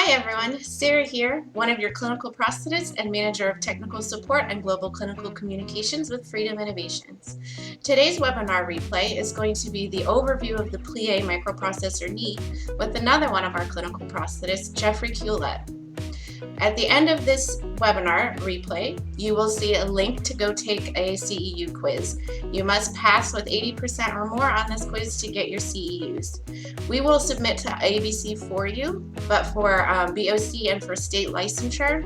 Hi everyone, Sarah here, one of your clinical prosthetists and manager of technical support and global clinical communications with Freedom Innovations. Today's webinar replay is going to be the overview of the Plié microprocessor knee with another one of our clinical prosthetists, Jeff Quelet. At the end of this webinar replay, you will see a link to go take a CEU quiz. You must pass with 80% or more on this quiz to get your CEUs. We will submit to ABC for you, but for BOC and for state licensure,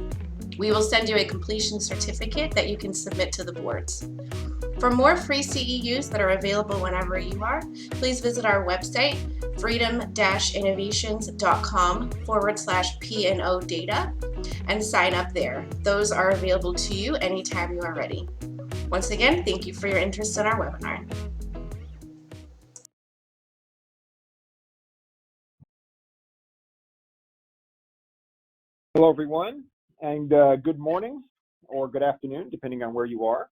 we will send you a completion certificate that you can submit to the boards. For more free CEUs that are available whenever you are, please visit our website, freedom-innovations.com/P&O data, and sign up there. Those are available to you anytime you are ready. Once again, thank you for your interest in our webinar. Hello, everyone, and good morning or good afternoon, depending on where you are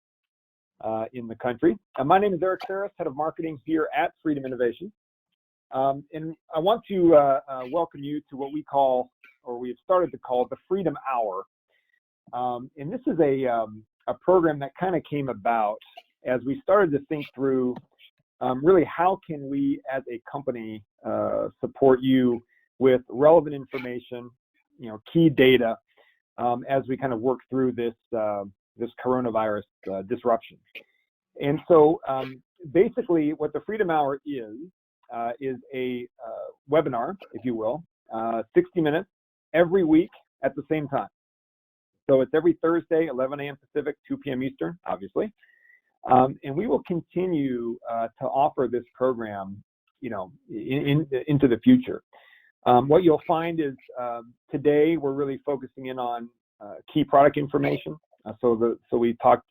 in the country. My name is Eric Harris, Head of Marketing here at Freedom Innovation. And I want to welcome you to what we call, or we have started to call, the Freedom Hour. And this is a program that kind of came about as we started to think through really how can we as a company support you with relevant information, key data as we kind of work through this coronavirus disruption. And so basically what the Freedom Hour is a webinar, if you will, 60 minutes every week at the same time. So it's every Thursday, 11 a.m. Pacific, 2 p.m. Eastern, obviously. And we will continue to offer this program, into the future. What you'll find is today we're really focusing in on key product information. So we have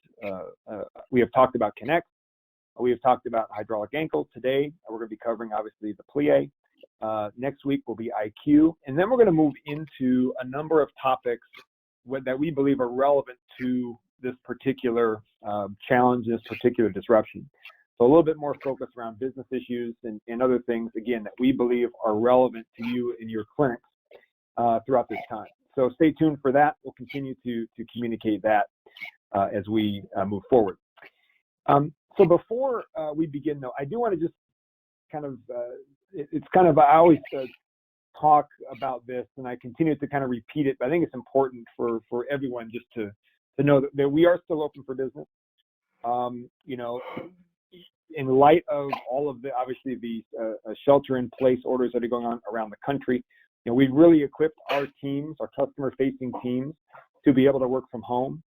talked about Connect. We have talked about hydraulic ankle. Today we're going to be covering obviously the Plié. Next week will be IQ, and then we're going to move into a number of topics that we believe are relevant to this particular challenge, this particular disruption. So a little bit more focus around business issues and other things, again, that we believe are relevant to you in your clinics throughout this time. So stay tuned for that. We'll continue to communicate that as we move forward. So before we begin, though, I do want to just kind of, I always talk about this, and I continue to kind of repeat it, but I think it's important for everyone just to know that we are still open for business. In light of all of obviously the shelter-in-place orders that are going on around the country, we've really equipped our teams, our customer-facing teams, to be able to work from home.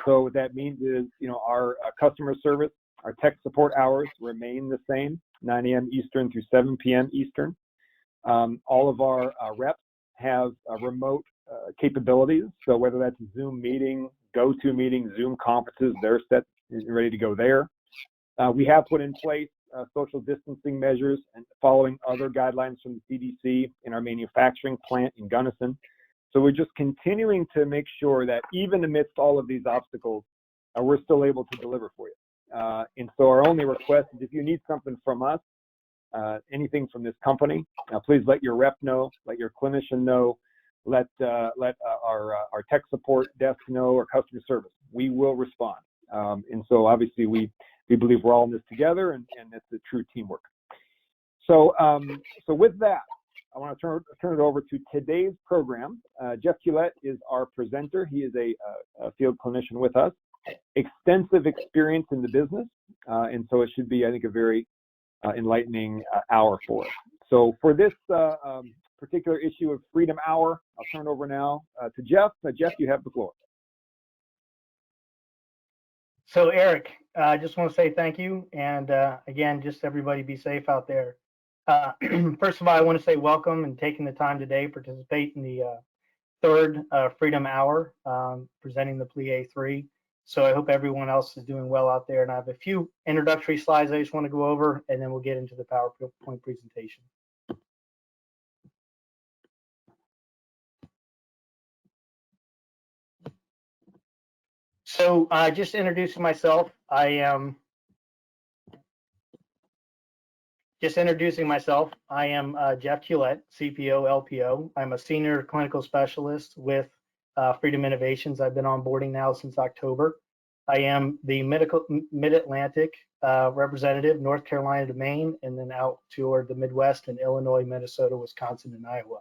So what that means is, our customer service, our tech support hours remain the same, 9 a.m. Eastern through 7 p.m. Eastern. All of our reps have remote capabilities. So whether that's a Zoom meeting, GoToMeeting, Zoom conferences, they're set and ready to go there. We have put in place social distancing measures and following other guidelines from the CDC in our manufacturing plant in Gunnison. So we're just continuing to make sure that even amidst all of these obstacles, we're still able to deliver for you. And so our only request is if you need something from us, anything from this company, please let your rep know, let your clinician know, let our tech support desk know, or customer service. We will respond. And so obviously we believe we're all in this together, and it's a true teamwork. So with that, I want to turn it over to today's program. Jeff Quelet is our presenter. He is a field clinician with us, extensive experience in the business, and so it should be, I think, a very enlightening hour for us. So for this particular issue of Freedom Hour, I'll turn it over now to Jeff. Jeff, you have the floor. So Eric, I just want to say thank you, and again, just everybody be safe out there. First of all, I want to say welcome and taking the time today to participate in the third Freedom Hour, presenting the Plié 3. So I hope everyone else is doing well out there, and I have a few introductory slides I just want to go over, and then we'll get into the PowerPoint presentation. So just introducing myself, I am Just introducing myself, I am Jeff Quelet, CPO, LPO. I'm a senior clinical specialist with Freedom Innovations. I've been onboarding now since October. I am the Mid-Atlantic representative, North Carolina to Maine, and then out toward the Midwest in Illinois, Minnesota, Wisconsin, and Iowa.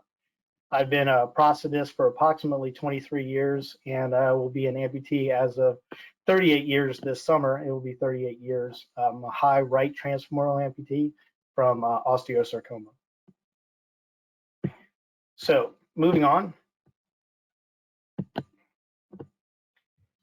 I've been a prosthetist for approximately 23 years, and I will be an amputee as of 38 years this summer. It will be 38 years. I'm a high right transfemoral amputee from osteosarcoma. So moving on.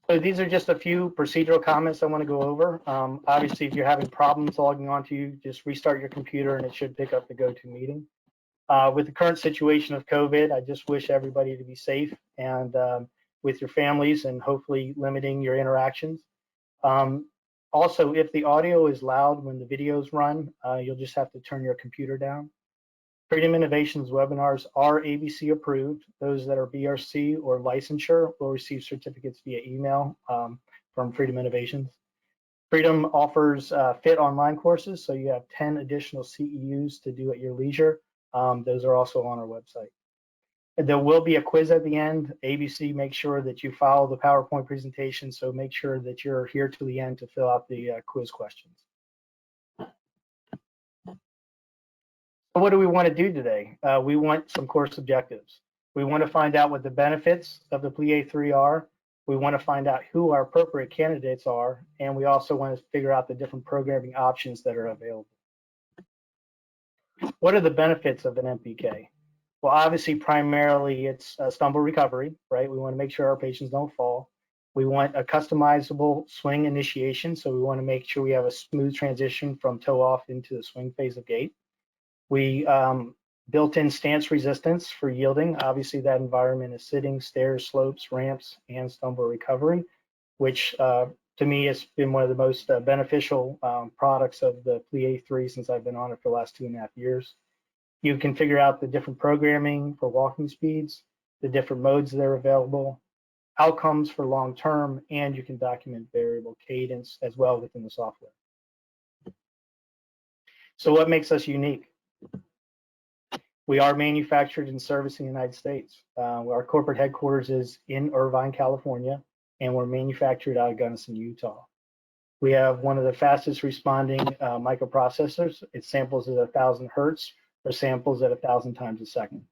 So these are just a few procedural comments I want to go over. Obviously, if you're having problems logging onto you, just restart your computer and it should pick up the GoToMeeting. With the current situation of COVID, I just wish everybody to be safe and with your families and hopefully limiting your interactions. Also, if the audio is loud when the videos run, you'll just have to turn your computer down. Freedom Innovations webinars are ABC approved. Those that are BRC or licensure will receive certificates via email from Freedom Innovations. Freedom offers FIT online courses, so you have 10 additional CEUs to do at your leisure. Those are also on our website. And there will be a quiz at the end. ABC makes sure that you follow the PowerPoint presentation, so make sure that you're here to the end to fill out the quiz questions. So what do we want to do today? We want some course objectives. We want to find out what the benefits of the Plié 3 are. We want to find out who our appropriate candidates are, and we also want to figure out the different programming options that are available. What are the benefits of an MPK? Well, obviously, primarily it's stumble recovery, right? We want to make sure our patients don't fall. We want a customizable swing initiation, so we want to make sure we have a smooth transition from toe off into the swing phase of gait. We built-in stance resistance for yielding. Obviously, that environment is sitting, stairs, slopes, ramps, and stumble recovery, which to me has been one of the most beneficial products of the Plié 3 since I've been on it for the last 2.5 years. You can figure out the different programming for walking speeds, the different modes that are available, outcomes for long-term, and you can document variable cadence as well within the software. So what makes us unique? We are manufactured and serviced in the United States. Our corporate headquarters is in Irvine, California, and we're manufactured out of Gunnison, Utah. We have one of the fastest responding microprocessors. It samples at 1,000 hertz or samples at 1,000 times a second.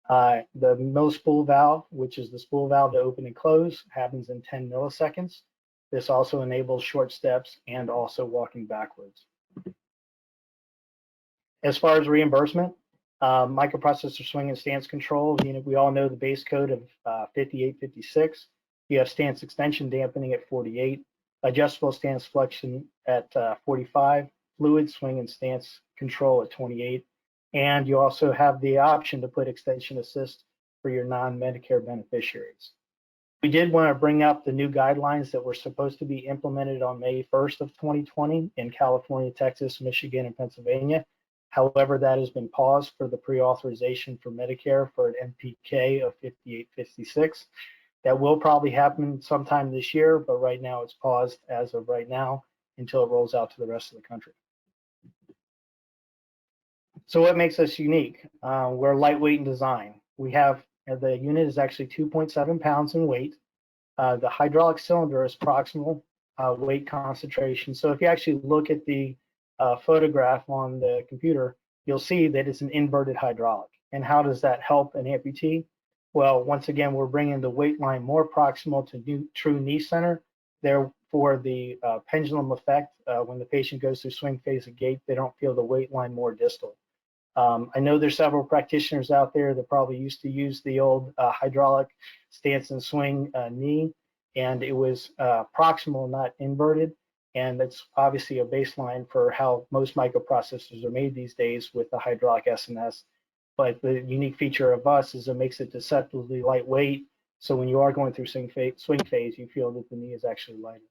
The mill spool valve, which is the spool valve to open and close, happens in 10 milliseconds. This also enables short steps and also walking backwards. As far as reimbursement, microprocessor swing and stance control, we all know the base code of 5856. You have stance extension dampening at 48, adjustable stance flexion at 45, fluid swing and stance control at 28, and you also have the option to put extension assist for your non-Medicare beneficiaries. We did want to bring up the new guidelines that were supposed to be implemented on May 1st of 2020 in California, Texas, Michigan, and Pennsylvania. However, that has been paused for the pre-authorization for Medicare for an MPK of 5856. That will probably happen sometime this year, but right now it's paused as of right now until it rolls out to the rest of the country. So what makes us unique? We're lightweight in design. We have, the unit is actually 2.7 pounds in weight. The hydraulic cylinder is proximal weight concentration. So if you actually look at the photograph on the computer, you'll see that it's an inverted hydraulic. And how does that help an amputee? Well, once again, we're bringing the weight line more proximal to true knee center. Therefore, the pendulum effect, when the patient goes through swing phase of gait, they don't feel the weight line more distal. I know there's several practitioners out there that probably used to use the old hydraulic stance and swing knee, and it was proximal, not inverted. And that's obviously a baseline for how most microprocessors are made these days with the hydraulic SNS. But the unique feature of us is it makes it deceptively lightweight. So when you are going through swing phase, you feel that the knee is actually lighter.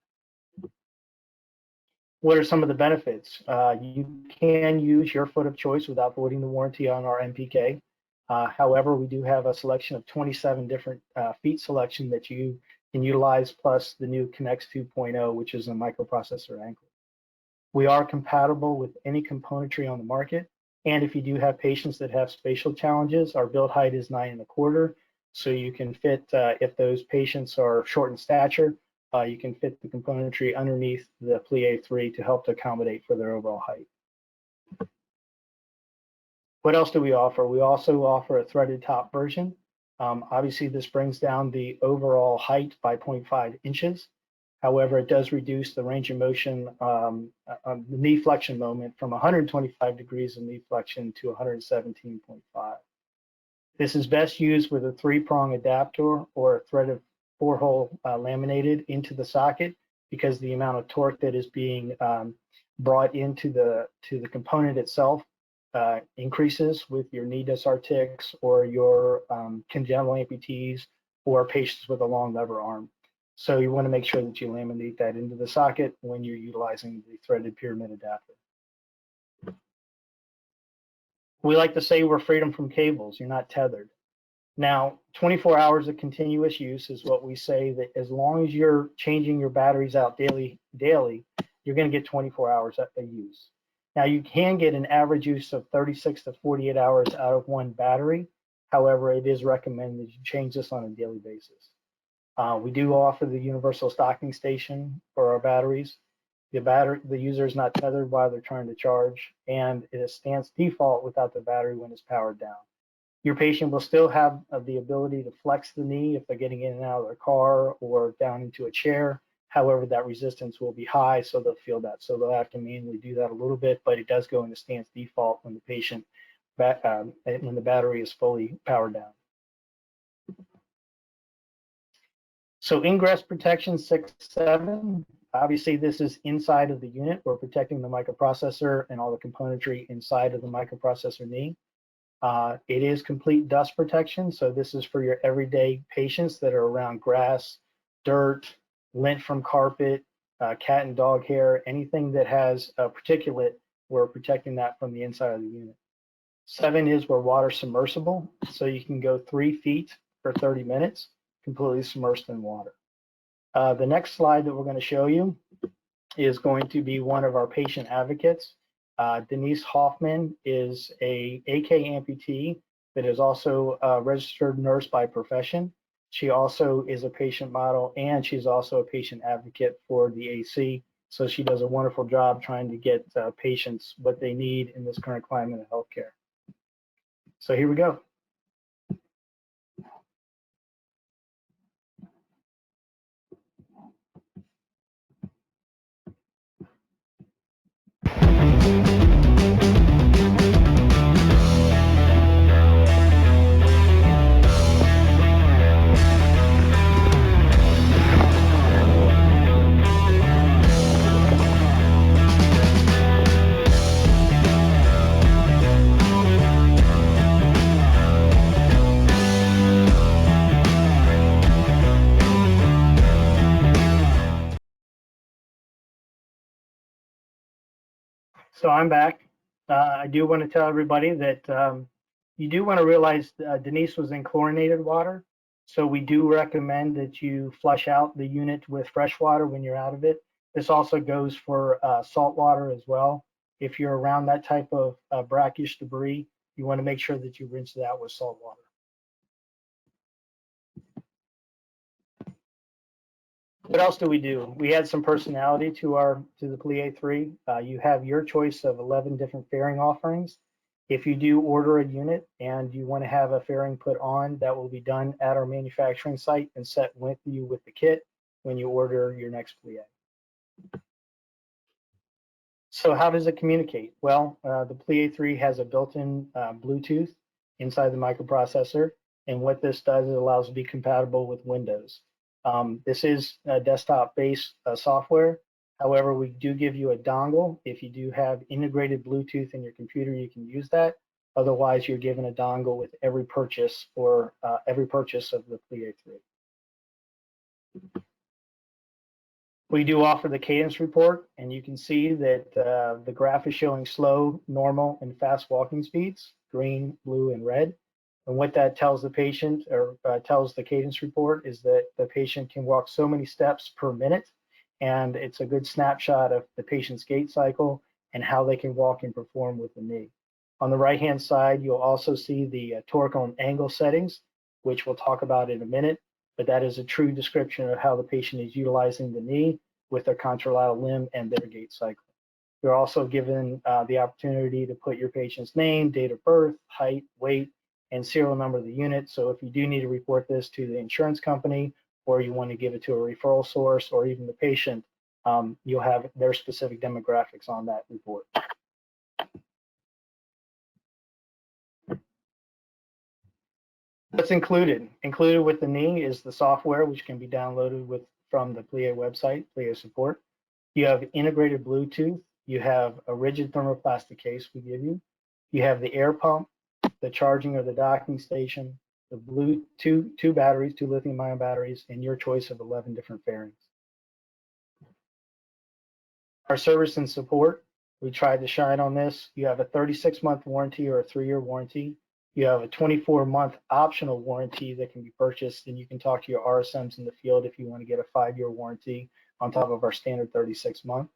What are some of the benefits? You can use your foot of choice without voiding the warranty on our MPK. However, we do have a selection of 27 different feet selection that you can utilize, plus the new Connect 2.0, which is a microprocessor ankle. We are compatible with any componentry on the market. And if you do have patients that have spatial challenges, our build height is 9.25. So you can fit, if those patients are short in stature, you can fit the componentry underneath the Plié 3 to help to accommodate for their overall height. What else do we offer? We also offer a threaded top version. Obviously, this brings down the overall height by 0.5 inches. However, it does reduce the range of motion, the knee flexion moment from 125 degrees of knee flexion to 117.5. This is best used with a 3-prong adapter or a threaded 4-hole laminated into the socket, because the amount of torque that is being brought into the component itself increases with your knee dysartics or your congenital amputees or patients with a long lever arm. So you want to make sure that you laminate that into the socket when you're utilizing the threaded pyramid adapter. We like to say we're freedom from cables. You're not tethered. Now, 24 hours of continuous use is what we say, that as long as you're changing your batteries out daily, you're going to get 24 hours of use. Now, you can get an average use of 36 to 48 hours out of one battery. However, it is recommended that you change this on a daily basis. We do offer the universal stocking station for our batteries. The user is not tethered while they're trying to charge, and it stands default without the battery when it's powered down. Your patient will still have the ability to flex the knee if they're getting in and out of their car or down into a chair. However, that resistance will be high, so they'll feel that. So they'll have to manually do that a little bit, but it does go into stance default when the patient, when the battery is fully powered down. So Ingress Protection 6.7, obviously this is inside of the unit. We're protecting the microprocessor and all the componentry inside of the microprocessor knee. It is complete dust protection, so this is for your everyday patients that are around grass, dirt, lint from carpet, cat and dog hair, anything that has a particulate, we're protecting that from the inside of the unit. 7 is we're water submersible, so you can go 3 feet for 30 minutes, completely submersed in water. The next slide that we're going to show you is going to be one of our patient advocates. Denise Hoffman is a AK amputee that is also a registered nurse by profession. She also is a patient model, and she's also a patient advocate for the AC. So she does a wonderful job trying to get patients what they need in this current climate of healthcare. So here we go. So I'm back. I do want to tell everybody that you do want to realize Denise was in chlorinated water. So we do recommend that you flush out the unit with fresh water when you're out of it. This also goes for salt water as well. If you're around that type of brackish debris, you want to make sure that you rinse it out with salt water. What else do we do? We add some personality to the Plié 3. You have your choice of 11 different fairing offerings. If you do order a unit and you want to have a fairing put on, that will be done at our manufacturing site and set with you with the kit when you order your next Plié. So how does it communicate? Well, the Plié 3 has a built-in Bluetooth inside the microprocessor, and what this does is it allows it to be compatible with Windows. This is a desktop-based software. However, we do give you a dongle. If you do have integrated Bluetooth in your computer, you can use that. Otherwise, you're given a dongle with every purchase or every purchase of the Plié 3. We do offer the Cadence Report, and you can see that the graph is showing slow, normal, and fast walking speeds, green, blue, and red. And what that tells the patient, or tells the Cadence Report, is that the patient can walk so many steps per minute, and it's a good snapshot of the patient's gait cycle and how they can walk and perform with the knee. On the right-hand side, you'll also see the torque on angle settings, which we'll talk about in a minute, but that is a true description of how the patient is utilizing the knee with their contralateral limb and their gait cycle. You're also given the opportunity to put your patient's name, date of birth, height, weight, and serial number of the unit. So if you do need to report this to the insurance company, or you want to give it to a referral source, or even the patient, you'll have their specific demographics on that report. What's included? Included with the knee is the software, which can be downloaded from the Plié website, Plié Support. You have integrated Bluetooth. You have a rigid thermoplastic case we give you. You have the air pump, the charging or the docking station, the Bluetooth, two batteries, 2 lithium-ion batteries, and your choice of 11 different fairings. Our service and support, we tried to shine on this. You have a 36-month warranty or a 3-year warranty. You have a 24-month optional warranty that can be purchased, and you can talk to your RSMs in the field if you want to get a 5-year warranty on top of our standard 36-month.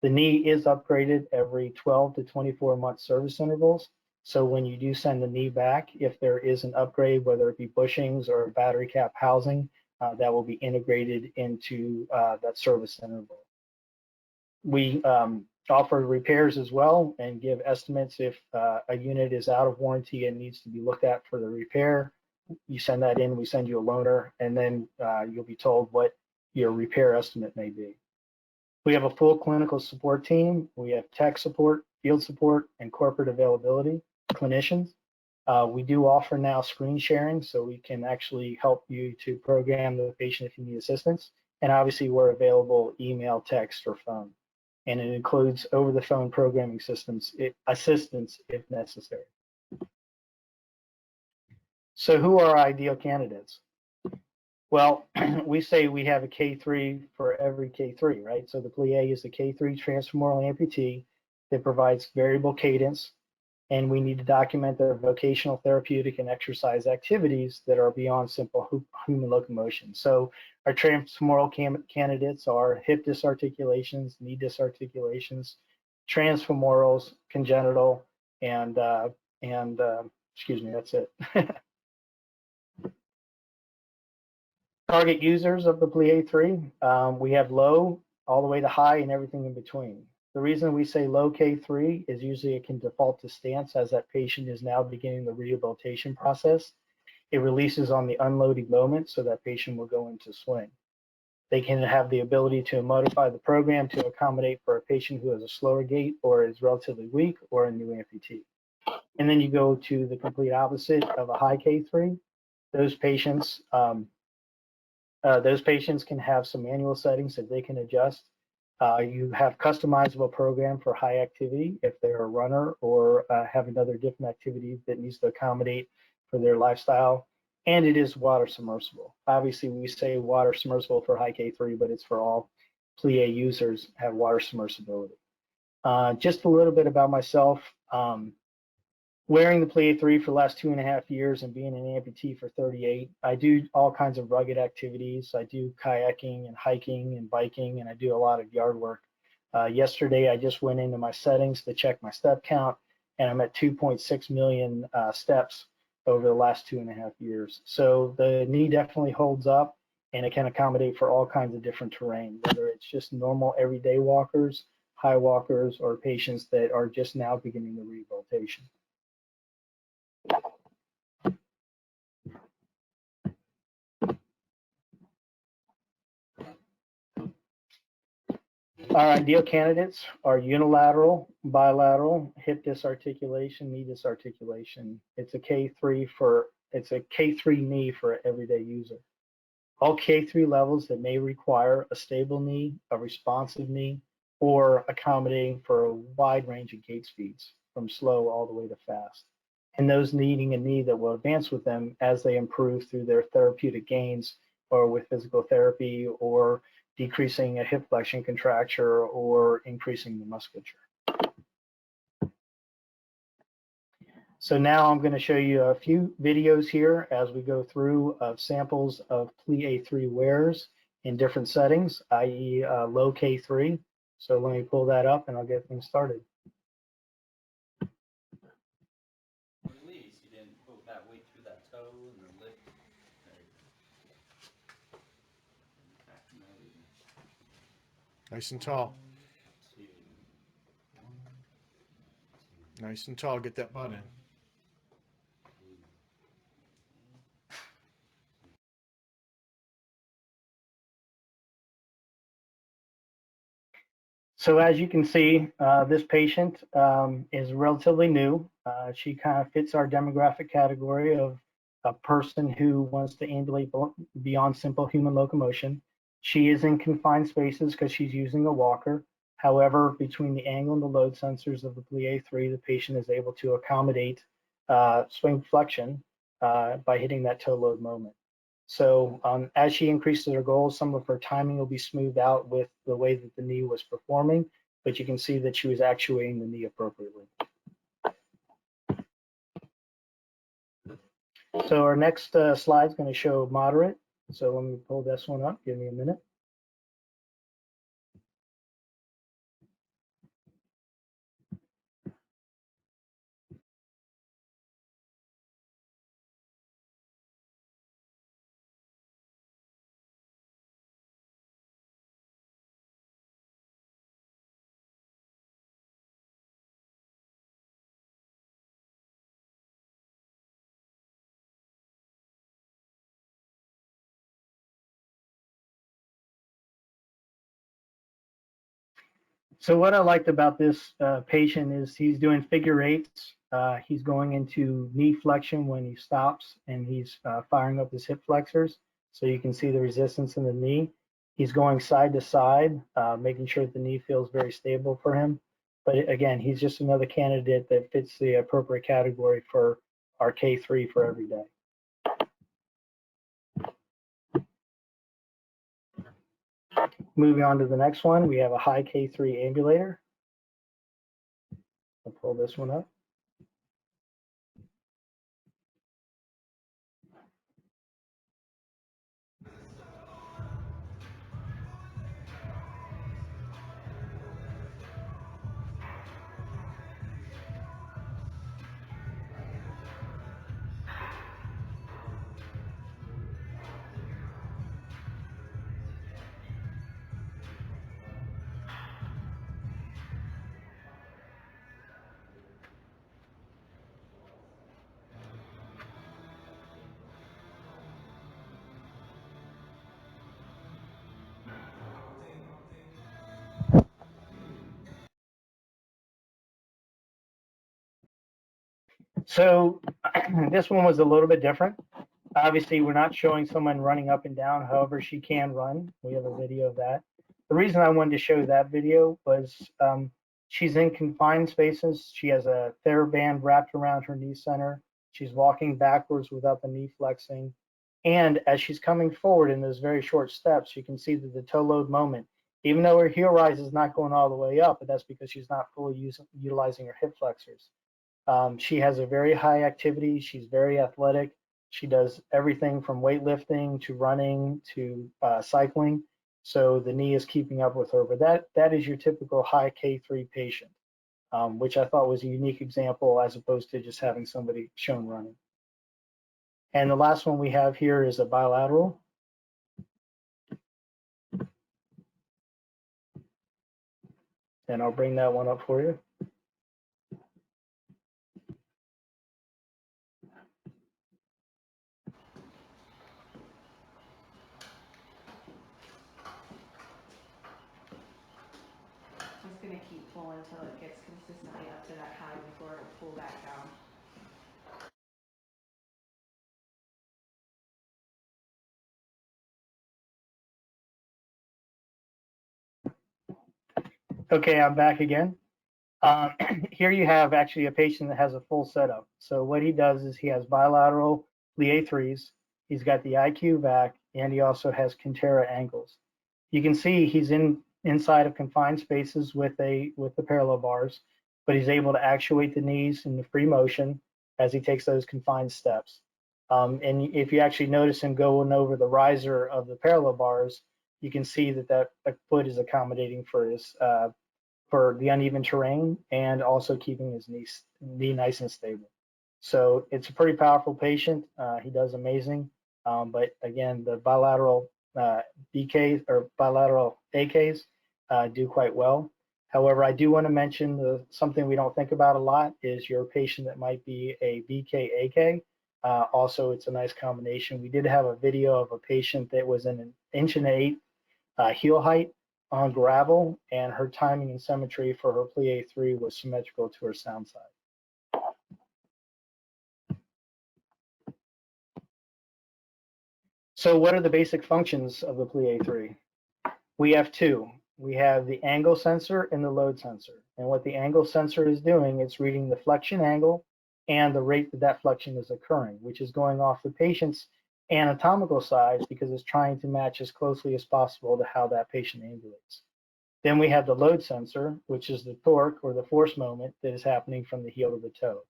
The knee is upgraded every 12 to 24-month service intervals. So when you do send the knee back, if there is an upgrade, whether it be bushings or battery cap housing, that will be integrated into that service interval. We offer repairs as well and give estimates if a unit is out of warranty and needs to be looked at for the repair. You send that in, we send you a loaner, and then you'll be told what your repair estimate may be. We have a full clinical support team. We have tech support, field support, and corporate availability clinicians. We do offer now screen sharing, so we can actually help you to program the patient if you need assistance. And obviously, we're available email, text, or phone. And it includes over-the-phone programming assistance if necessary. So who are our ideal candidates? Well, we say we have a K3 for every K3, right? So the Plié is the K3 transfemoral amputee that provides variable cadence, and we need to document their vocational, therapeutic, and exercise activities that are beyond simple human locomotion. So our transfemoral candidates are hip disarticulations, knee disarticulations, transfemorals, congenital, and excuse me, that's it. Target users of the Plié 3, we have low all the way to high and everything in between. The reason we say low K3 is usually it can default to stance as that patient is now beginning the rehabilitation process. It releases on the unloading moment, so that patient will go into swing. They can have the ability to modify the program to accommodate for a patient who has a slower gait or is relatively weak or a new amputee. And then you go to the complete opposite of a high K3. Those patients can have some manual settings that they can adjust. You have customizable program for high activity if they're a runner or have another different activity that needs to accommodate for their lifestyle. And it is water submersible. Obviously, we say water submersible for high K3, but it's for all Plié users have water submersibility. Just a little bit about myself. Wearing the Plié 3 for the last 2.5 years and being an amputee for 38, I do all kinds of rugged activities. I do kayaking and hiking and biking, and I do a lot of yard work. Yesterday, I just went into my settings to check my step count, and I'm at 2.6 million steps over the last 2.5 years. So the knee definitely holds up, and it can accommodate for all kinds of different terrain, whether it's just normal everyday walkers, high walkers, or patients that are just now beginning the rehabilitation. Our ideal candidates are unilateral, bilateral, hip disarticulation, knee disarticulation. It's a K3 knee for an everyday user. All K3 levels that may require a stable knee, a responsive knee, or accommodating for a wide range of gait speeds, from slow all the way to fast. And those needing a knee that will advance with them as they improve through their therapeutic gains or with physical therapy or decreasing a hip flexion contracture or increasing the musculature. So now I'm going to show you a few videos here as we go through of samples of Plié 3 wearers in different settings, i.e. Low K3. So let me pull that up and I'll get things started. Release, you didn't put that weight through that toe and then lift. Nice and tall. Nice and tall. Get that butt in. So as you can see, this patient is relatively new. She kind of fits our demographic category of a person who wants to ambulate beyond simple human locomotion. She is in confined spaces because she's using a walker. However, between the angle and the load sensors of the Plié 3, the patient is able to accommodate swing flexion by hitting that toe load moment. So as she increases her goals, some of her timing will be smoothed out with the way that the knee was performing, but you can see that she was actuating the knee appropriately. So our next slide is going to show moderate. So let me pull this one up. Give me a minute. So what I liked about this patient is he's doing figure eights. He's going into knee flexion when he stops, and he's firing up his hip flexors. So you can see the resistance in the knee. He's going side to side, making sure that the knee feels very stable for him. But again, he's just another candidate that fits the appropriate category for our K3 for every day. Moving on to the next one, we have a high K3 ambulator. I'll pull this one up. So this one was a little bit different. Obviously, we're not showing someone running up and down. However, she can run. We have a video of that. The reason I wanted to show that video was she's in confined spaces. She has a TheraBand wrapped around her knee center. She's walking backwards without the knee flexing. And as she's coming forward in those very short steps, you can see that the toe load moment, even though her heel rise is not going all the way up, but that's because she's not fully utilizing her hip flexors. She has a very high activity. She's very athletic. She does everything from weightlifting to running to cycling. So the knee is keeping up with her. But that is your typical high K3 patient, which I thought was a unique example as opposed to just having somebody shown running. And the last one we have here is a bilateral. And I'll bring that one up for you. Just going to keep pulling until it gets consistently up to that high before it'll pull back down. Okay, I'm back again. Here you have actually a patient that has a full setup. So what he does is he has bilateral Plié 3s, he's got the IQ back, and he also has Quintera ankles. You can see he's inside of confined spaces with the parallel bars, but he's able to actuate the knees in the free motion as he takes those confined steps. And if you actually notice him going over the riser of the parallel bars, you can see that that foot is accommodating for his for the uneven terrain and also keeping his knee nice and stable. So it's a pretty powerful patient. He does amazing. But again, the bilateral BKs or bilateral AKs do quite well. However, I do want to mention something we don't think about a lot is your patient that might be a BK AK. Also, it's a nice combination. We did have a video of a patient that was in an 1.8 inch heel height on gravel, and her timing and symmetry for her Plié 3 was symmetrical to her sound side. So what are the basic functions of the Plié 3? We have two. We have the angle sensor and the load sensor. And what the angle sensor is doing, it's reading the flexion angle and the rate that that flexion is occurring, which is going off the patient's anatomical size because it's trying to match as closely as possible to how that patient ambulates. Then we have the load sensor, which is the torque or the force moment that is happening from the heel to the toe.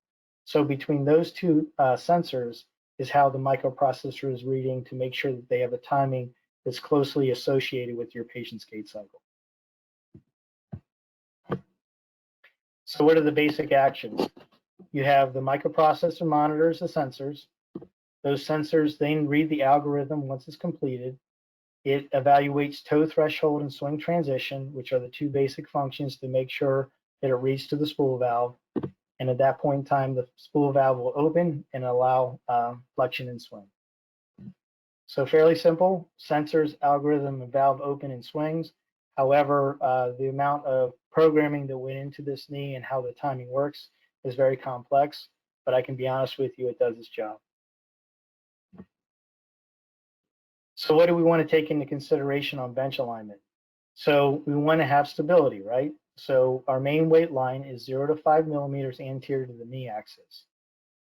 So between those two sensors is how the microprocessor is reading to make sure that they have a timing that's closely associated with your patient's gait cycle. So what are the basic actions? You have the microprocessor monitors the sensors. Those sensors then read the algorithm once it's completed. It evaluates toe threshold and swing transition, which are the two basic functions to make sure that it reads to the spool valve. And at that point in time, the spool valve will open and allow flexion and swing. So fairly simple, sensors, algorithm, and valve open and swings. However, the amount of programming that went into this knee and how the timing works is very complex, but I can be honest with you, it does its job. So what do we want to take into consideration on bench alignment? So we want to have stability, right? So our main weight line is 0 to 5 millimeters anterior to the knee axis.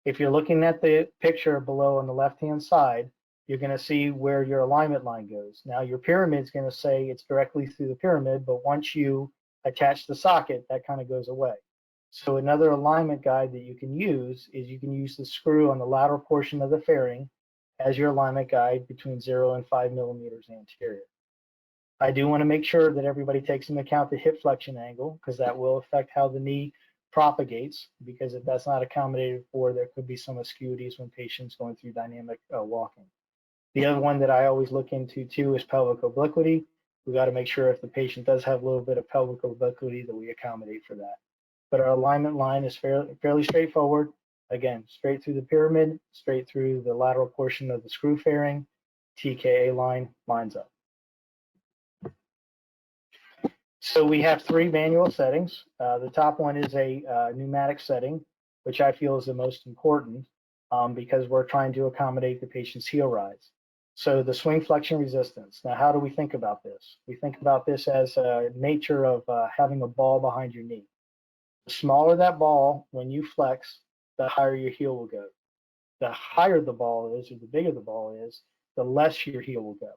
If you're looking at the picture below on the left-hand side, you're going to see where your alignment line goes. Now your pyramid is going to say it's directly through the pyramid, but once you attach the socket, that kind of goes away. So another alignment guide that you can use is you can use the screw on the lateral portion of the fairing as your alignment guide between 0 and 5 millimeters anterior. I do want to make sure that everybody takes into account the hip flexion angle because that will affect how the knee propagates, because if that's not accommodated for, there could be some acuities when patients going through dynamic walking. The other one that I always look into too is pelvic obliquity. We got to make sure if the patient does have a little bit of pelvic obliquity that we accommodate for that. But our alignment line is fairly straightforward. Again, straight through the pyramid, straight through the lateral portion of the screw fairing, TKA line lines up. So we have three manual settings. The top one is a pneumatic setting, which I feel is the most important because we're trying to accommodate the patient's heel rise. So the swing flexion resistance. Now, how do we think about this? We think about this as a nature of having a ball behind your knee. The smaller that ball, when you flex, the higher your heel will go. The higher the ball is, or the bigger the ball is, the less your heel will go.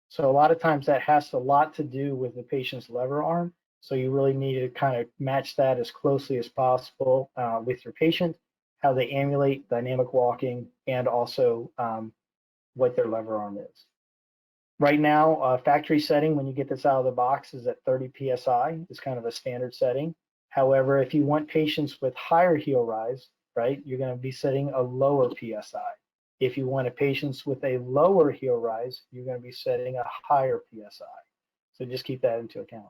So a lot of times that has a lot to do with the patient's lever arm. So you really need to kind of match that as closely as possible with your patient, how they emulate dynamic walking, and also what their lever arm is. Right now, factory setting, when you get this out of the box, is at 30 PSI. It's kind of a standard setting. However, if you want patients with higher heel rise, right, you're going to be setting a lower PSI. If you want a patients with a lower heel rise, you're going to be setting a higher PSI. So just keep that into account.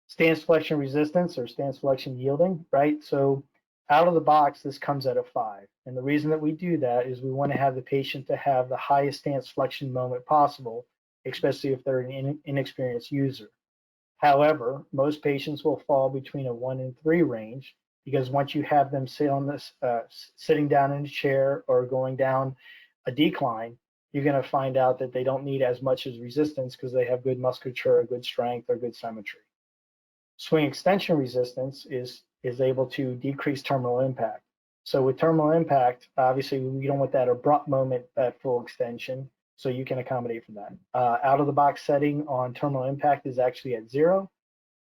Stance flexion resistance or stance flexion yielding, right? So out of the box, this comes at a 5. And the reason that we do that is we want to have the patient to have the highest stance flexion moment possible, especially if they're an inexperienced user. However, most patients will fall between a 1 and 3 range because once you have them sit on this, sitting down in a chair or going down a decline, you're going to find out that they don't need as much as resistance because they have good musculature, good strength, or good symmetry. Swing extension resistance is able to decrease terminal impact. So with terminal impact, obviously we don't want that abrupt moment at full extension, so you can accommodate for that. Out of the box setting on terminal impact is actually at 0,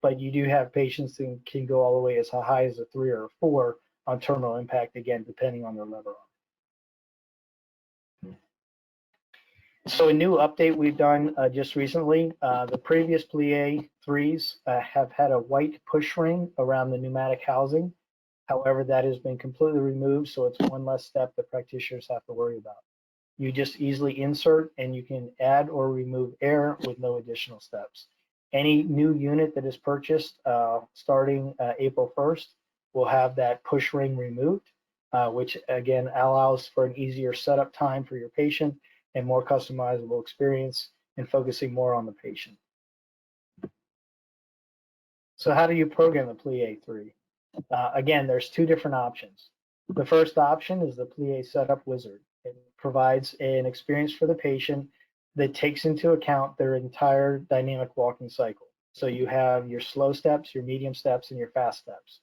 but you do have patients that can go all the way as high as a 3 or a 4 on terminal impact, again, depending on their lever arm. So a new update we've done just recently, the previous Plié 3s have had a white push ring around the pneumatic housing. However, that has been completely removed, so it's one less step that practitioners have to worry about. You just easily insert and you can add or remove air with no additional steps. Any new unit that is purchased starting April 1st will have that push ring removed, which again allows for an easier setup time for your patient and more customizable experience and focusing more on the patient. So how do you program the Plié 3? Again, there's two different options. The first option is the Plié Setup Wizard. It provides an experience for the patient that takes into account their entire dynamic walking cycle. So you have your slow steps, your medium steps, and your fast steps.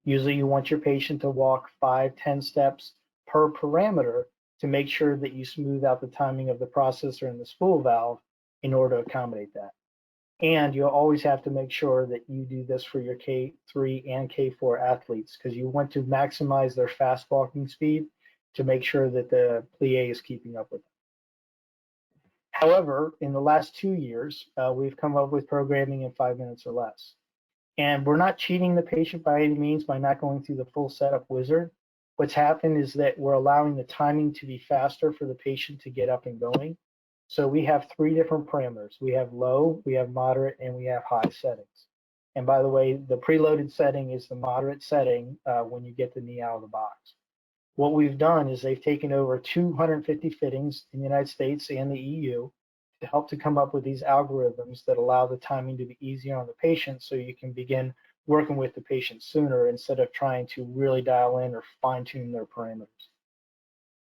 Usually you want your patient to walk 5-10 steps per parameter to make sure that you smooth out the timing of the processor and the spool valve in order to accommodate that. And you'll always have to make sure that you do this for your K3 and K4 athletes because you want to maximize their fast walking speed to make sure that the Plié is keeping up with them. However, in the last 2 years, we've come up with programming in 5 minutes or less. And we're not cheating the patient by any means by not going through the full setup wizard. What's happened is that we're allowing the timing to be faster for the patient to get up and going. So we have 3 different parameters. We have low, we have moderate, and we have high settings. And by the way, the preloaded setting is the moderate setting when you get the knee out of the box. What we've done is they've taken over 250 fittings in the United States and the EU to help to come up with these algorithms that allow the timing to be easier on the patient so you can begin working with the patient sooner instead of trying to really dial in or fine tune their parameters.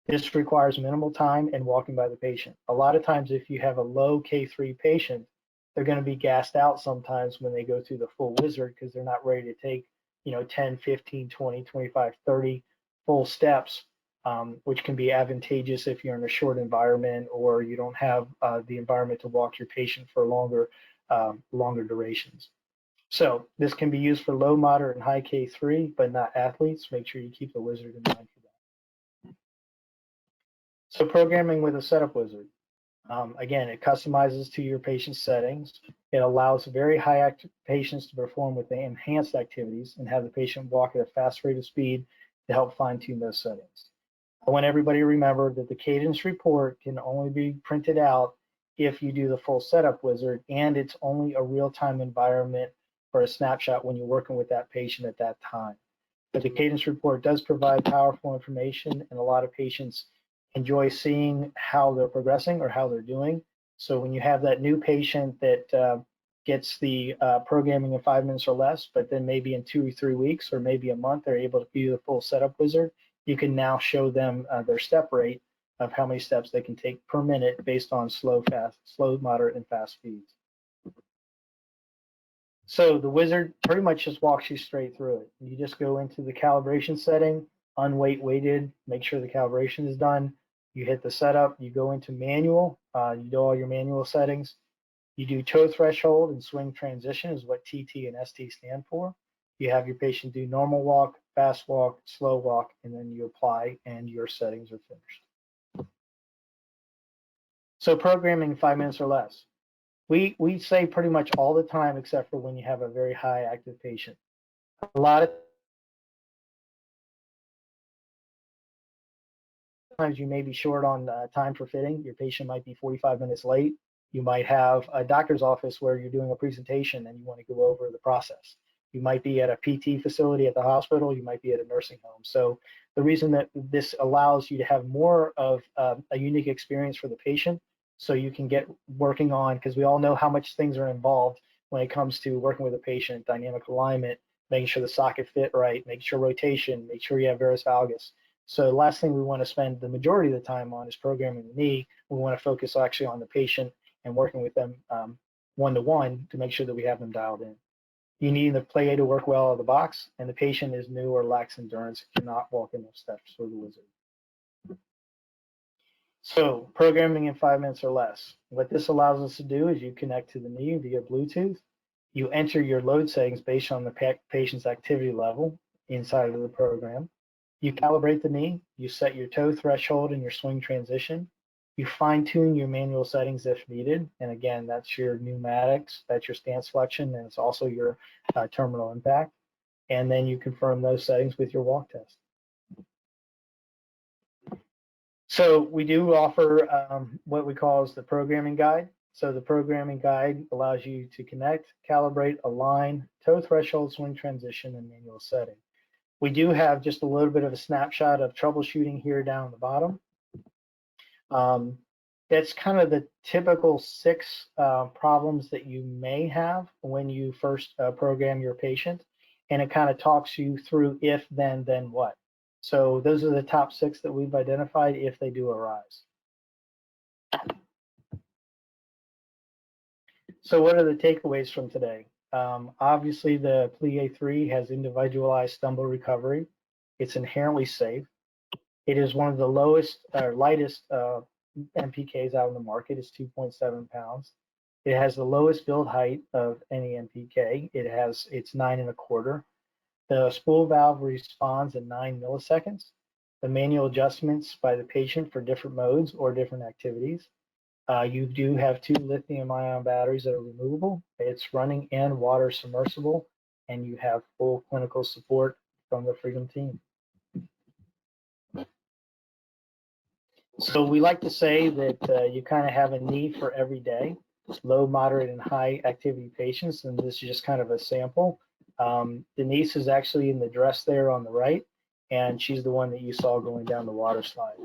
This requires minimal time and walking by the patient. A lot of times if you have a low K3 patient, they're going to be gassed out sometimes when they go through the full wizard because they're not ready to take 10, 15, 20, 25, 30 full steps, which can be advantageous if you're in a short environment or you don't have the environment to walk your patient for longer durations. So this can be used for low, moderate, and high K3, but not athletes. Make sure you keep the wizard in mind for that. So programming with a setup wizard. Again, it customizes to your patient's settings. It allows very high active patients to perform with the enhanced activities and have the patient walk at a fast rate of speed to help fine tune those settings. I want everybody to remember that the Cadence report can only be printed out if you do the full setup wizard, and it's only a real-time environment for a snapshot when you're working with that patient at that time. But the Cadence report does provide powerful information, and a lot of patients enjoy seeing how they're progressing or how they're doing. So when you have that new patient that gets the programming in 5 minutes or less, but then maybe in 2 or 3 weeks or maybe a month, they're able to view the full setup wizard, you can now show them their step rate of how many steps they can take per minute based on slow, moderate, and fast speeds. So the wizard pretty much just walks you straight through it. You just go into the calibration setting, unweight weighted, make sure the calibration is done. You hit the setup, you go into manual, you do all your manual settings. You do toe threshold and swing transition is what TT and ST stand for. You have your patient do normal walk, fast walk, slow walk, and then you apply and your settings are finished. So programming 5 minutes or less. We say pretty much all the time except for when you have a very high active patient. A lot of times you may be short on time for fitting. Your patient might be 45 minutes late. You might have a doctor's office where you're doing a presentation and you want to go over the process. You might be at a PT facility at the hospital. You might be at a nursing home. So the reason that this allows you to have more of a unique experience for the patient so you can get working on, because we all know how much things are involved when it comes to working with a patient, dynamic alignment, making sure the socket fit right, making sure rotation, make sure you have varus valgus. So the last thing we want to spend the majority of the time on is programming the knee. We want to focus actually on the patient and working with them one-to-one to make sure that we have them dialed in. You need the Plié to work well out of the box, and the patient is new or lacks endurance, cannot walk enough steps for the wizard. So programming in 5 minutes or less. What this allows us to do is you connect to the knee via Bluetooth. You enter your load settings based on the patient's activity level inside of the program. You calibrate the knee. You set your toe threshold and your swing transition. You fine tune your manual settings if needed. And again, that's your pneumatics, that's your stance flexion, and it's also your terminal impact. And then you confirm those settings with your walk test. So we do offer what we call as the programming guide. So the programming guide allows you to connect, calibrate, align, toe threshold, swing transition, and manual setting. We do have just a little bit of a snapshot of troubleshooting here down at the bottom. That's kind of the typical 6 problems that you may have when you first program your patient, and it kind of talks you through if, then what. So those are the top 6 that we've identified if they do arise. So what are the takeaways from today? Obviously, the Plié 3 has individualized stumble recovery. It's inherently safe. It is one of the lowest or lightest MPKs out in the market. It's 2.7 pounds. It has the lowest build height of any MPK. It's 9.25. The spool valve responds in 9 milliseconds. The manual adjustments by the patient for different modes or different activities. You do have 2 lithium-ion batteries that are removable. It's running and water submersible, and you have full clinical support from the Freedom team. So we like to say that you kind of have a need for every day, low, moderate, and high activity patients, and this is just kind of a sample. Denise is actually in the dress there on the right, and she's the one that you saw going down the water slide.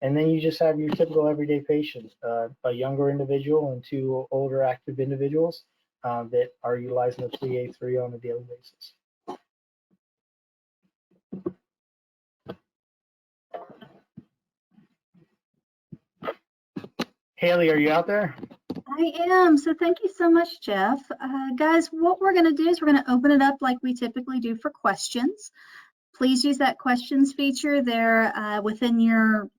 And then you just have your typical everyday patient, a younger individual and 2 older active individuals that are utilizing the Plié 3 on a daily basis. Haley, are you out there? I am. So thank you so much, Jeff. Guys, what we're going to do is we're going to open it up like we typically do for questions. Please use that questions feature there within your,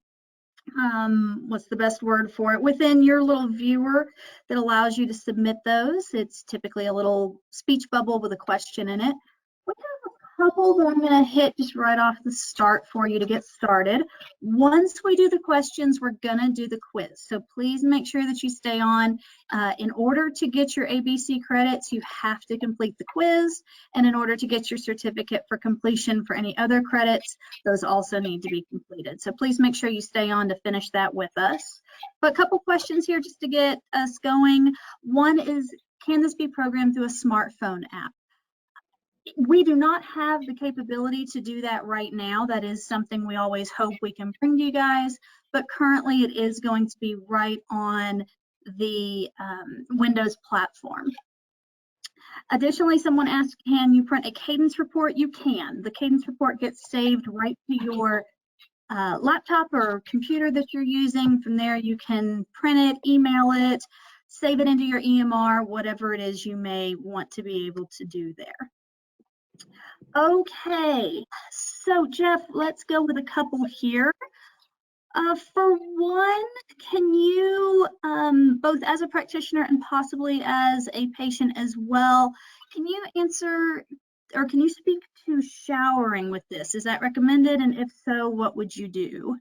what's the best word for it? Within your little viewer that allows you to submit those. It's typically a little speech bubble with a question in it. We have a couple that I'm going to hit just right off the start for you to get started. Once we do the questions, we're going to do the quiz. So please make sure that you stay on. In order to get your ABC credits, you have to complete the quiz. And in order to get your certificate for completion for any other credits, those also need to be completed. So please make sure you stay on to finish that with us. But a couple questions here just to get us going. One is, can this be programmed through a smartphone app? We do not have the capability to do that right now. That is something we always hope we can bring to you guys, but currently it is going to be right on the Windows platform. Additionally, someone asked, can you print a Cadence report? You can. The Cadence report gets saved right to your laptop or computer that you're using. From there, you can print it, email it, save it into your EMR, whatever it is you may want to be able to do there. Okay, so Jeff, let's go with a couple here. For one, can you, both as a practitioner and possibly as a patient as well, can you answer or can you speak to showering with this? Is that recommended? And if so, what would you do?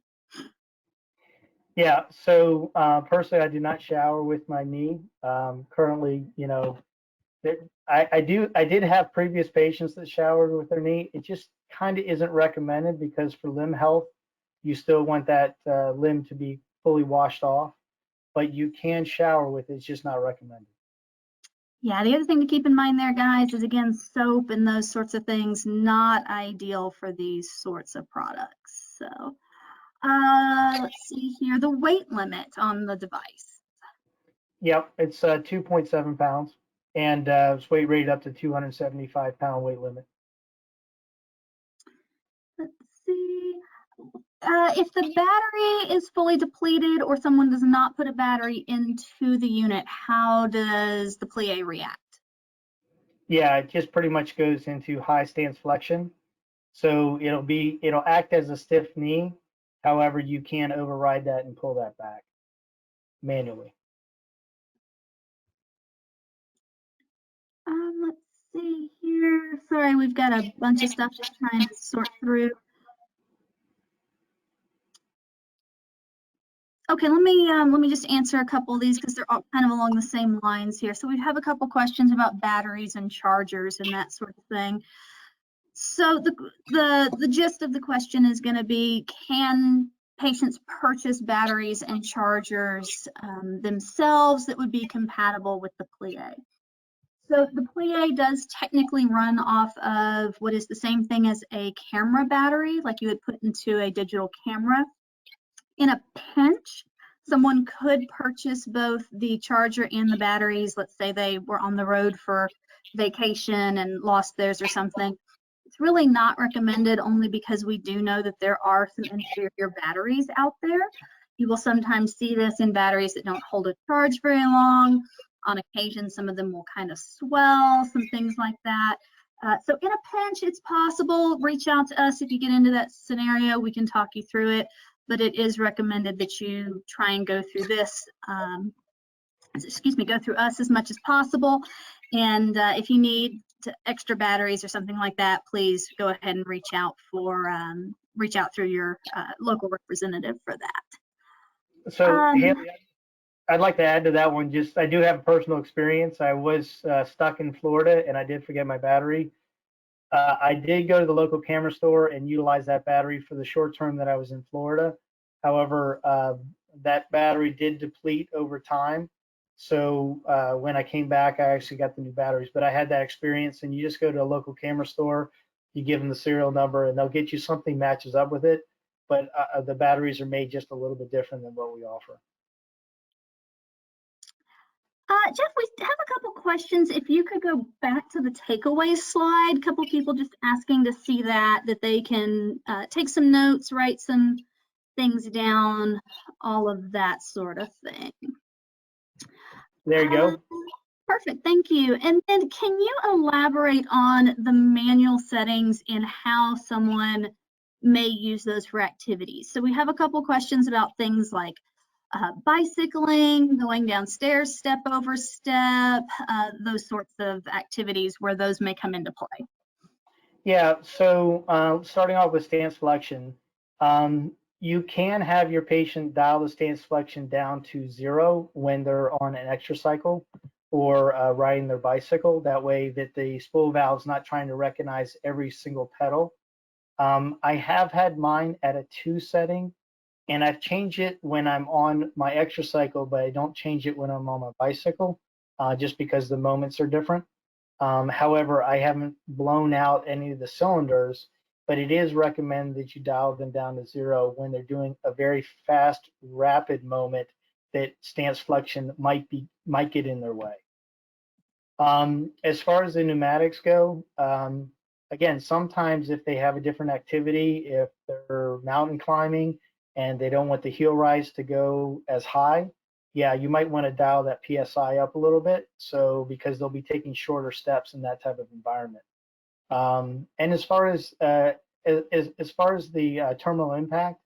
Yeah, so personally, I do not shower with my knee. Currently, you know, I did have previous patients that showered with their knee. It just kind of isn't recommended because for limb health, you still want that limb to be fully washed off, but you can shower with it. It's just not recommended. Yeah, the other thing to keep in mind there, guys, is again, soap and those sorts of things, not ideal for these sorts of products. So let's see here, the weight limit on the device. Yep, it's 2.7 pounds. And it's weight rated up to 275-pound weight limit. Let's see. If the battery is fully depleted or someone does not put a battery into the unit, how does the Plié react? Yeah, it just pretty much goes into high stance flexion. So it'll act as a stiff knee. However, you can override that and pull that back manually. Let's see here. Sorry, we've got a bunch of stuff just trying to sort through. Okay, let me just answer a couple of these because they're all kind of along the same lines here. So we have a couple questions about batteries and chargers and that sort of thing. So the gist of the question is going to be, can patients purchase batteries and chargers themselves that would be compatible with the Plié? So the Plié does technically run off of what is the same thing as a camera battery, like you would put into a digital camera. In a pinch, someone could purchase both the charger and the batteries. Let's say they were on the road for vacation and lost theirs or something. It's really not recommended, only because we do know that there are some inferior batteries out there. You will sometimes see this in batteries that don't hold a charge very long. On occasion, some of them will kind of swell, some things like that. So in a pinch, it's possible. Reach out to us if you get into that scenario. We can talk you through it, but it is recommended that you try and go through this, go through us as much as possible. And if you need extra batteries or something like that, please go ahead and reach out through your local representative for that. So Haley, I'd like to add to that one. Just, I do have a personal experience. I was stuck in Florida and I did forget my battery. I did go to the local camera store and utilize that battery for the short term that I was in Florida. However, that battery did deplete over time. So when I came back, I actually got the new batteries. But I had that experience, and you just go to a local camera store, you give them the serial number, and they'll get you something matches up with it. But the batteries are made just a little bit different than what we offer. Jeff, we have a couple questions. If you could go back to the takeaways slide, a couple people just asking to see that they can take some notes, write some things down, all of that sort of thing. There you go. Perfect, thank you. And then can you elaborate on the manual settings and how someone may use those for activities? So we have a couple questions about things like bicycling, going downstairs, step over step, those sorts of activities where those may come into play. Yeah, so starting off with stance flexion, you can have your patient dial the stance flexion down to 0 when they're on an extra cycle or riding their bicycle. That way that the spool valve's not trying to recognize every single pedal. I have had mine at a 2 setting, and I've changed it when I'm on my extra cycle, but I don't change it when I'm on my bicycle, just because the moments are different. However, I haven't blown out any of the cylinders, but it is recommended that you dial them down to 0 when they're doing a very fast, rapid moment that stance flexion might get in their way. As far as the pneumatics go, again, sometimes if they have a different activity, if they're mountain climbing and they don't want the heel rise to go as high, yeah, you might want to dial that PSI up a little bit. So because they'll be taking shorter steps in that type of environment. And as far as the terminal impact,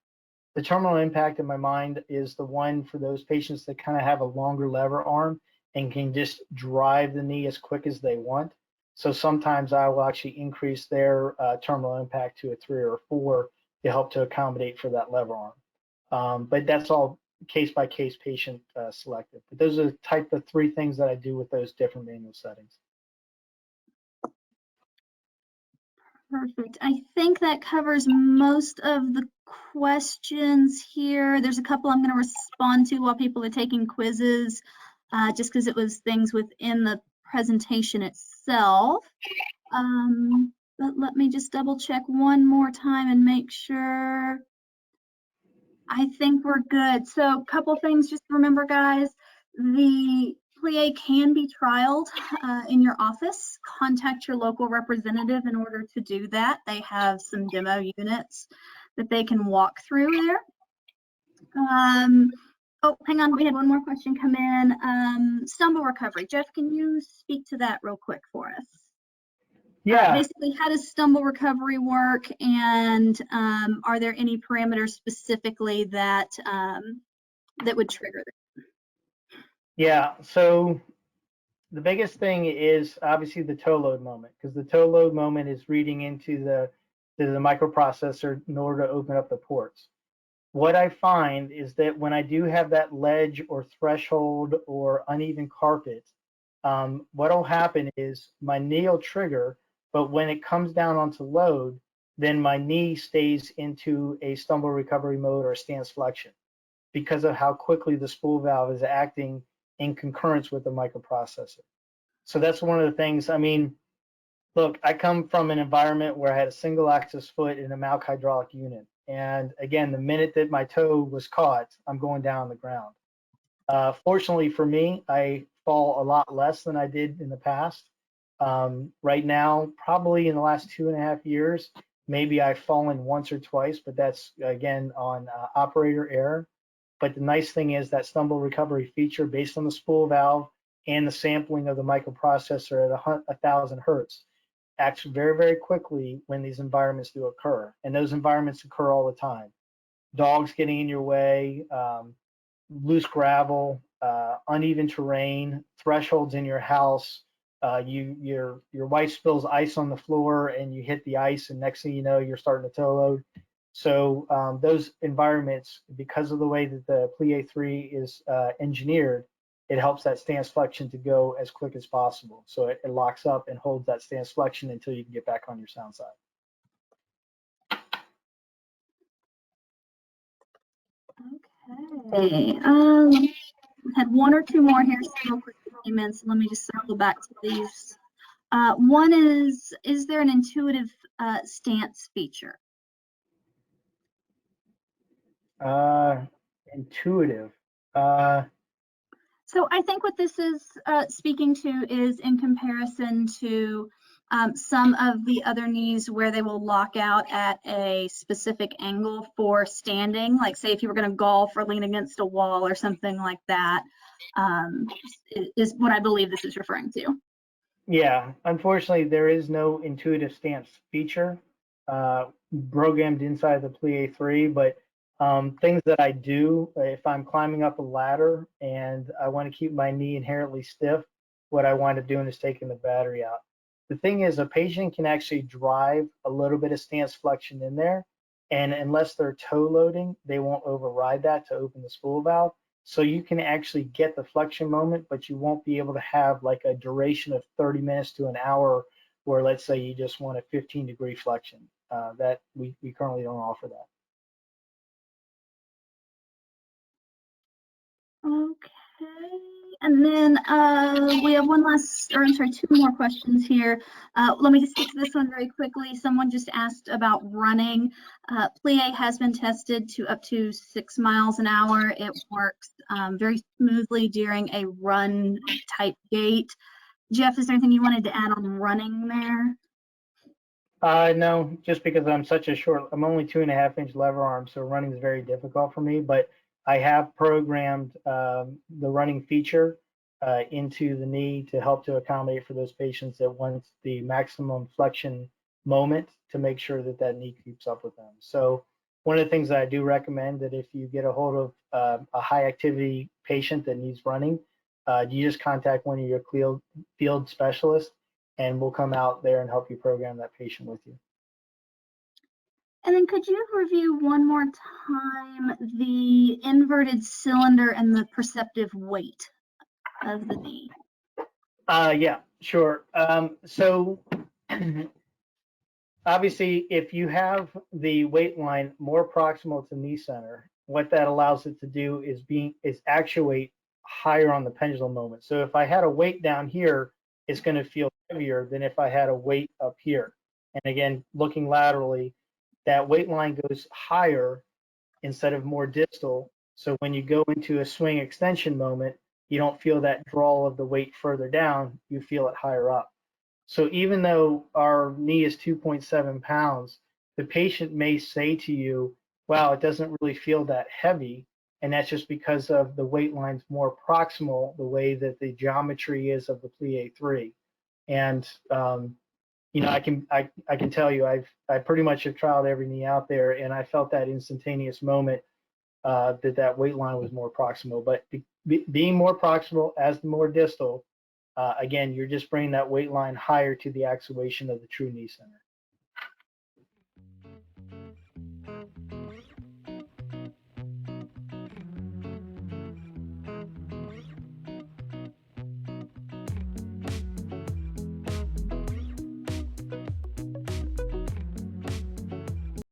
the terminal impact in my mind is the one for those patients that kind of have a longer lever arm and can just drive the knee as quick as they want. So sometimes I will actually increase their terminal impact to a 3 or 4 to help to accommodate for that lever arm. But that's all case by case patient selected. But those are the type of 3 things that I do with those different manual settings. Perfect. I think that covers most of the questions here. There's a couple I'm going to respond to while people are taking quizzes, just because it was things within the presentation itself. But let me just double check one more time and make sure. I think we're good. So a couple things just to remember, guys. The Plié can be trialed in your office. Contact your local representative in order to do that. They have some demo units that they can walk through there. Oh, hang on, we had one more question come in. Stumble recovery. Jeff, can you speak to that real quick for us? Yeah. Basically, how does stumble recovery work, and are there any parameters specifically that that would trigger that? Yeah, so the biggest thing is obviously the toe load moment, because the toe load moment is reading into the microprocessor in order to open up the ports. what I find is that when I do have that ledge or threshold or uneven carpet, what'll happen is my knee will trigger, but when it comes down onto load, then my knee stays into a stumble recovery mode or stance flexion because of how quickly the spool valve is acting in concurrence with the microprocessor. So that's one of the things. I mean, look, I come from an environment where I had a single axis foot in a Malk hydraulic unit. And again, the minute that my toe was caught, I'm going down on the ground. Fortunately for me, I fall a lot less than I did in the past. Right now, probably in the last 2.5 years, maybe I've fallen once or twice, but that's again on operator error. But the nice thing is that stumble recovery feature based on the spool valve and the sampling of the microprocessor at 1,000 hertz acts very, very quickly when these environments do occur. And those environments occur all the time. Dogs getting in your way, loose gravel, uneven terrain, thresholds in your house, your wife spills ice on the floor and you hit the ice and next thing you know, you're starting to toe load. So those environments, because of the way that the Plié 3 is engineered, it helps that stance flexion to go as quick as possible. So it locks up and holds that stance flexion until you can get back on your sound side. Okay. Had one or two more here, real quick comments. Let me just circle back to these. One is there an intuitive stance feature? Intuitive. So I think what this is speaking to is in comparison to some of the other knees where they will lock out at a specific angle for standing, like say if you were going to golf or lean against a wall or something like that, is what I believe this is referring to. Yeah, unfortunately, there is no intuitive stance feature programmed inside the Plié 3, but things that I do, if I'm climbing up a ladder and I want to keep my knee inherently stiff, what I wind up doing is taking the battery out. The thing is, a patient can actually drive a little bit of stance flexion in there, and unless they're toe loading, they won't override that to open the spool valve. So you can actually get the flexion moment, but you won't be able to have like a duration of 30 minutes to an hour where let's say you just want a 15-degree flexion. That we currently don't offer that. Okay, and then we have one last, or I'm sorry, two more questions here. Let me just get to this one very quickly. Someone just asked about running. Plié has been tested to up to 6 miles an hour. It works very smoothly during a run type gait. Jeff, is there anything you wanted to add on running there? No, just because I'm only 2.5-inch lever arm, so running is very difficult for me, but I have programmed the running feature into the knee to help to accommodate for those patients that want the maximum flexion moment to make sure that that knee keeps up with them. So one of the things that I do recommend that if you get a hold of a high activity patient that needs running, you just contact one of your field specialists and we'll come out there and help you program that patient with you. And then could you review one more time the inverted cylinder and the perceptive weight of the knee? Yeah, sure. So obviously, if you have the weight line more proximal to knee center, what that allows it to do is actuate higher on the pendulum moment. So if I had a weight down here, it's going to feel heavier than if I had a weight up here. And again, looking laterally, that weight line goes higher instead of more distal. So when you go into a swing extension moment, you don't feel that draw of the weight further down, you feel it higher up. So even though our knee is 2.7 pounds, the patient may say to you, wow, it doesn't really feel that heavy. And that's just because of the weight lines more proximal, the way that the geometry is of the Plié 3. And you know, I can tell you, I pretty much have trialed every knee out there, and I felt that instantaneous moment that weight line was more proximal. But being more proximal as the more distal, again, you're just bringing that weight line higher to the actuation of the true knee center.